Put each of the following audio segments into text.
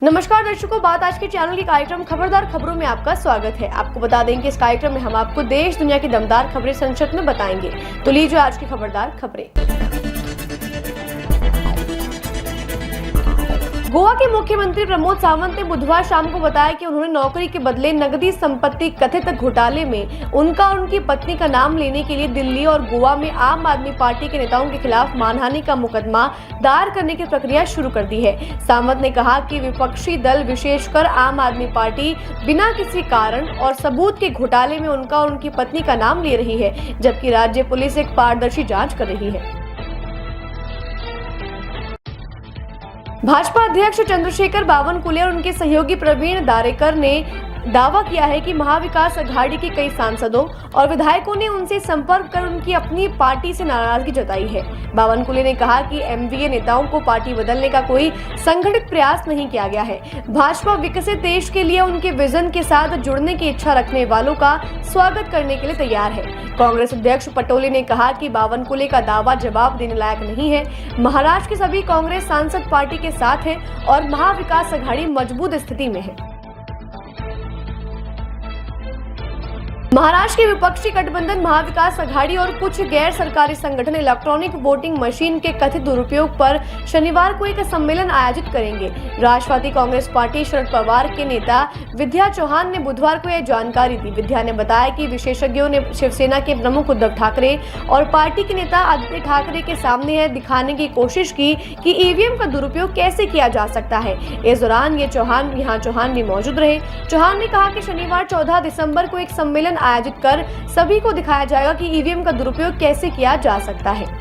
नमस्कार दर्शकों, बात आज के चैनल के कार्यक्रम खबरदार खबरों में आपका स्वागत है। आपको बता दें कि इस कार्यक्रम में हम आपको देश दुनिया की दमदार खबरें संक्षिप्त में बताएंगे। तो लीजिए आज की खबरदार खबरें। गोवा के मुख्यमंत्री प्रमोद सावंत ने बुधवार शाम को बताया कि उन्होंने नौकरी के बदले नकदी संपत्ति कथित घोटाले में उनका और उनकी पत्नी का नाम लेने के लिए दिल्ली और गोवा में आम आदमी पार्टी के नेताओं के खिलाफ मानहानि का मुकदमा दायर करने की प्रक्रिया शुरू कर दी है। सावंत ने कहा कि विपक्षी दल विशेषकर आम आदमी पार्टी बिना किसी कारण और सबूत के घोटाले में उनका और उनकी पत्नी का नाम ले रही है, जबकि राज्य पुलिस एक पारदर्शी जाँच कर रही है। भाजपा अध्यक्ष चंद्रशेखर बावनकुले और उनके सहयोगी प्रवीण दारेकर ने दावा किया है कि महाविकास अघाड़ी के कई सांसदों और विधायकों ने उनसे संपर्क कर उनकी अपनी पार्टी से नाराजगी जताई है। बावनकुले ने कहा कि एमवीए नेताओं को पार्टी बदलने का कोई संगठित प्रयास नहीं किया गया है। भाजपा विकसित देश के लिए उनके विजन के साथ जुड़ने की इच्छा रखने वालों का स्वागत करने के लिए तैयार है। कांग्रेस अध्यक्ष पटोले ने कहा कि बावनकुले का दावा जवाब देने लायक नहीं है। महाराष्ट्र के सभी कांग्रेस सांसद पार्टी के साथ हैं और महाविकास अघाड़ी मजबूत स्थिति में है। महाराष्ट्र के विपक्षी गठबंधन महाविकास अघाड़ी और कुछ गैर सरकारी संगठन इलेक्ट्रॉनिक वोटिंग मशीन के कथित दुरुपयोग पर शनिवार को एक सम्मेलन आयोजित करेंगे। राष्ट्रवादी कांग्रेस पार्टी शरद पवार के नेता विद्या चौहान ने बुधवार को यह जानकारी दी। विद्या ने बताया कि विशेषज्ञों ने शिवसेना के प्रमुख उद्धव ठाकरे और पार्टी के नेता आदित्य ठाकरे के सामने यह दिखाने की कोशिश की कि ईवीएम का दुरुपयोग कैसे किया जा सकता है। इस दौरान चौहान भी मौजूद रहे। चौहान ने कहा कि शनिवार 14 दिसंबर को एक सम्मेलन आयोजित कर सभी को दिखाया जाएगा कि ईवीएम का दुरुपयोग कैसे किया जा सकता है।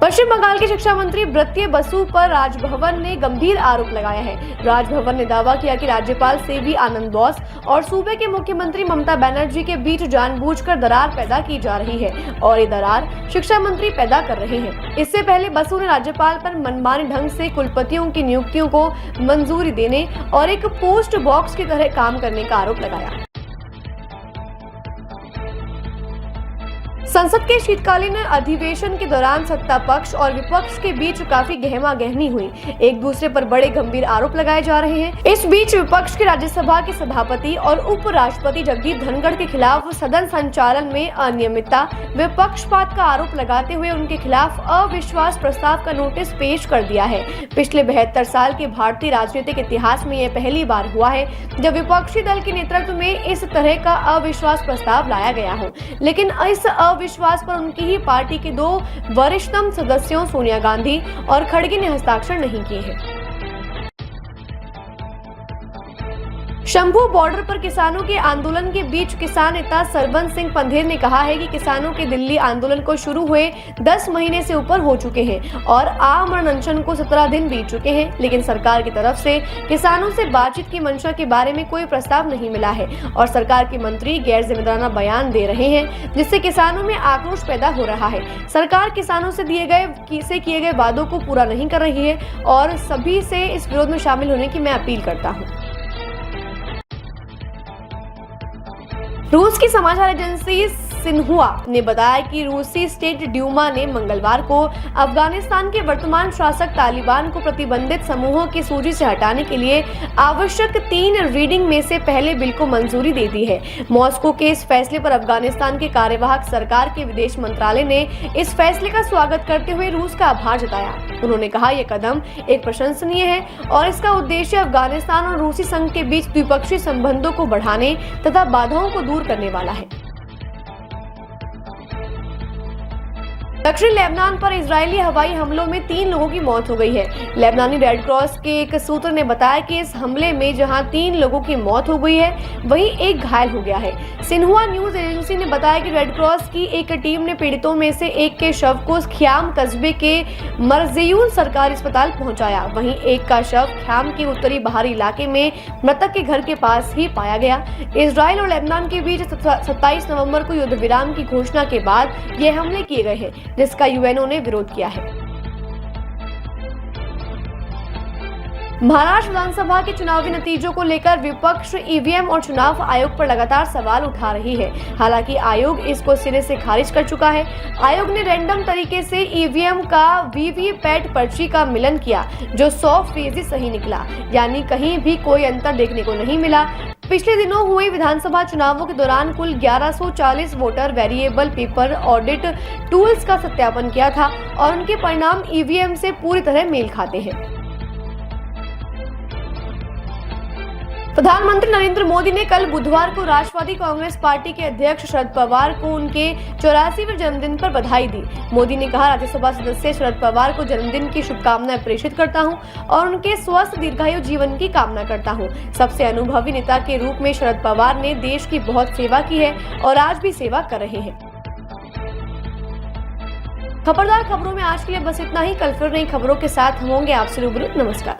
पश्चिम बंगाल के शिक्षा मंत्री ब्रत्य बसु पर राजभवन ने गंभीर आरोप लगाया है। राजभवन ने दावा किया कि राज्यपाल सीवी आनंद बोस और सूबे के मुख्यमंत्री ममता बनर्जी के बीच जानबूझकर दरार पैदा की जा रही है और ये दरार शिक्षा मंत्री पैदा कर रहे हैं। इससे पहले बसु ने राज्यपाल पर मनमानी ढंग से कुलपतियों की नियुक्तियों को मंजूरी देने और एक पोस्ट बॉक्स की तरह काम करने का आरोप लगाया। संसद के शीतकालीन अधिवेशन के दौरान सत्ता पक्ष और विपक्ष के बीच काफी गहमागहमी हुई। एक दूसरे पर बड़े गंभीर आरोप लगाए जा रहे हैं। इस बीच विपक्ष के राज्यसभा के सभापति और उपराष्ट्रपति जगदीप धनखड़ के खिलाफ सदन संचालन में अनियमितता व पक्षपात का आरोप लगाते हुए उनके खिलाफ अविश्वास प्रस्ताव का नोटिस पेश कर दिया है। पिछले 72 साल के भारतीय राजनीतिक इतिहास में यह पहली बार हुआ है जब विपक्षी दल के नेतृत्व में इस तरह का अविश्वास प्रस्ताव लाया गया हो, लेकिन इस विश्वास पर उनकी ही पार्टी के 2 वरिष्ठतम सदस्यों सोनिया गांधी और खड़गे ने हस्ताक्षर नहीं किए हैं। शंभू बॉर्डर पर किसानों के आंदोलन के बीच किसान नेता सरबंस सिंह पंधेर ने कहा है कि किसानों के दिल्ली आंदोलन को शुरू हुए 10 महीने से ऊपर हो चुके हैं और आमरण अनशन को 17 दिन बीत चुके हैं, लेकिन सरकार की तरफ से किसानों से बातचीत की मंशा के बारे में कोई प्रस्ताव नहीं मिला है और सरकार के मंत्री गैर जिम्मेदाराना बयान दे रहे हैं, जिससे किसानों में आक्रोश पैदा हो रहा है। सरकार किसानों से किए गए वादों को पूरा नहीं कर रही है और सभी से इस विरोध में शामिल होने की मैं अपील करता हूँ। रूस की समाचार एजेंसी सिन्हुआ ने बताया कि रूसी स्टेट ड्यूमा ने मंगलवार को अफगानिस्तान के वर्तमान शासक तालिबान को प्रतिबंधित समूहों की सूची से हटाने के लिए आवश्यक 3 रीडिंग में से पहले बिल को मंजूरी दे दी है। मॉस्को के इस फैसले पर अफगानिस्तान के कार्यवाहक सरकार के विदेश मंत्रालय ने इस फैसले का स्वागत करते हुए रूस का आभार जताया। उन्होंने कहा यह कदम एक प्रशंसनीय है और इसका उद्देश्य अफगानिस्तान और रूसी संघ के बीच द्विपक्षीय संबंधों को बढ़ाने तथा बाधाओं को दूर करने वाला है। दक्षिण लेबनान पर इजरायली हवाई हमलों में 3 लोगों की मौत हो गई है। लेबनानी रेड क्रॉस के एक सूत्र ने बताया कि इस हमले में जहां 3 लोगों की मौत हो गई है, वहीं एक घायल हो गया है। सिन्हुआ न्यूज एजेंसी ने बताया कि रेड क्रॉस की एक टीम ने पीड़ितों में से एक के शव को ख्याम कस्बे के मरजेयूल सरकारी अस्पताल पहुंचाया। वहीं एक का शव ख्याम के उत्तरी बाहरी इलाके में मृतक के घर के पास ही पाया गया। इजरायल और लेबनान के बीच 27 नवंबर को युद्ध विराम की घोषणा के बाद ये हमले किए गए हैं, जिसका यूएनओ ने विरोध किया है। महाराष्ट्र विधानसभा के चुनावी नतीजों को लेकर विपक्ष ईवीएम और चुनाव आयोग पर लगातार सवाल उठा रही है। हालांकि आयोग इसको सिरे से खारिज कर चुका है। आयोग ने रैंडम तरीके से ईवीएम का वीवीपैट पर्ची का मिलन किया, जो 100% सही निकला, यानी कहीं भी कोई अंतर देखने को नहीं मिला। पिछले दिनों हुए विधानसभा चुनावों के दौरान कुल 1140 voter variable paper audit tools का सत्यापन किया था और उनके परिणाम ईवीएम से पूरी तरह मेल खाते हैं। प्रधानमंत्री नरेंद्र मोदी ने कल बुधवार को राष्ट्रवादी कांग्रेस पार्टी के अध्यक्ष शरद पवार को उनके 84वें जन्मदिन पर बधाई दी। मोदी ने कहा, राज्यसभा सदस्य शरद पवार को जन्मदिन की शुभकामनाएं प्रेषित करता हूं और उनके स्वस्थ दीर्घायु जीवन की कामना करता हूं। सबसे अनुभवी नेता के रूप में शरद पवार ने देश की बहुत सेवा की है और आज भी सेवा कर रहे हैं। खबरदार खबरों में आज के लिए बस इतना ही। कल फिर नई खबरों के साथ हम होंगे आपसे रूबरू। नमस्कार।